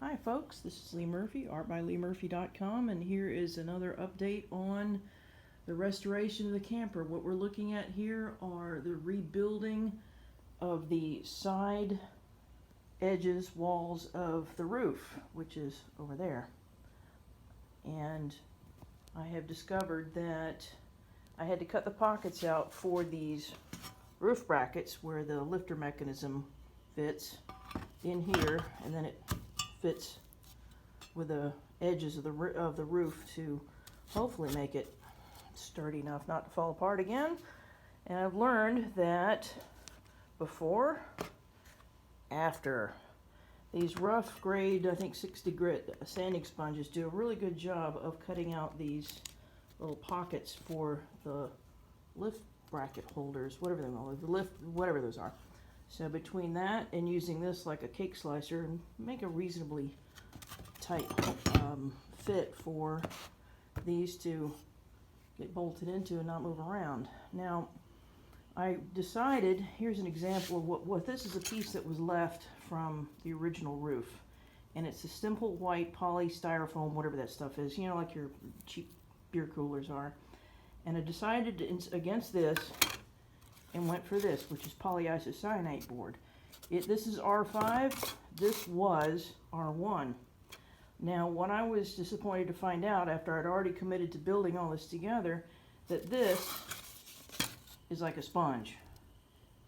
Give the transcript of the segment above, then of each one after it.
Hi folks, this is Lee Murphy, artbyleemurphy.com, and here is another update on the restoration of the camper. What we're looking at here are the rebuilding of the side edges, walls of the roof, which is over there. And I have discovered that I had to cut the pockets out for these roof brackets where the lifter mechanism fits in here, and then it fits with the edges of the roof to hopefully make it sturdy enough not to fall apart again. And I've learned that before, after, these rough grade, I think 60 grit sanding sponges do a really good job of cutting out these little pockets for the lift bracket holders, whatever they are, the lift, whatever those are. So between that and using this like a cake slicer, and make a reasonably tight fit for these to get bolted into and not move around. Now, I decided, here's an example of what this is, a piece that was left from the original roof. And it's a simple white polystyrofoam, whatever that stuff is, you know, like your cheap beer coolers are. And I decided against this and went for this, which is polyiso cyanate board. This is R5, this was R1. Now, what I was disappointed to find out after I'd already committed to building all this together, that this is like a sponge.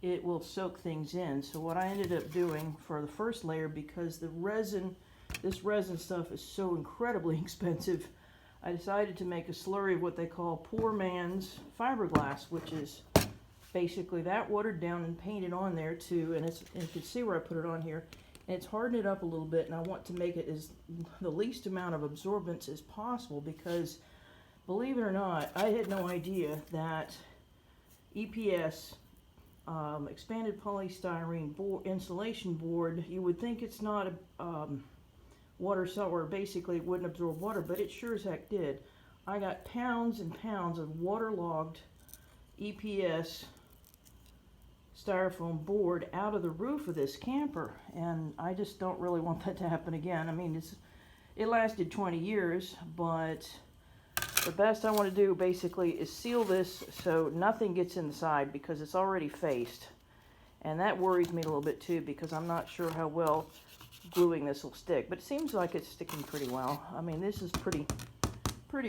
It will soak things in. So what I ended up doing for the first layer, because the resin, this resin stuff is so incredibly expensive, I decided to make a slurry of what they call poor man's fiberglass, which is basically that watered down and painted on there too. And you can see where I put it on here. And it's hardened it up a little bit, and I want to make it as the least amount of absorbance as possible, because believe it or not, I had no idea that EPS, expanded polystyrene board, insulation board, you would think it's not a water cell, or basically it wouldn't absorb water, but it sure as heck did. I got pounds and pounds of waterlogged EPS styrofoam board out of the roof of this camper, and I just don't really want that to happen again. I mean, it lasted 20 years, but the best I want to do basically is seal this so nothing gets inside, because it's already faced, and that worries me a little bit too, because I'm not sure how well gluing this will stick, but it seems like it's sticking pretty well. I mean, this is pretty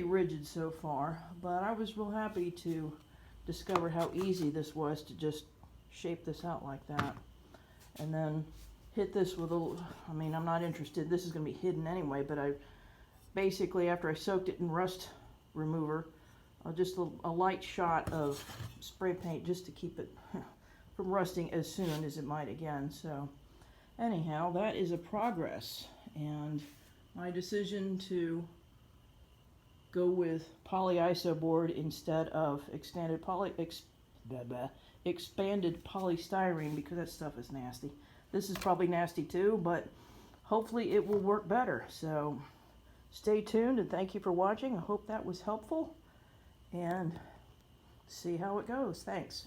rigid so far, but I was real happy to discover how easy this was to just shape this out like that, and then hit this with a, I mean, I'm not interested, this is going to be hidden anyway, but I basically, after I soaked it in rust remover, just a light shot of spray paint just to keep it from rusting as soon as it might again. So anyhow, that is a progress, and my decision to go with polyiso board instead of expanded polystyrene, because that stuff is nasty. This is probably nasty too, but hopefully it will work better. So stay tuned, and thank you for watching. I hope that was helpful, and see how it goes. Thanks.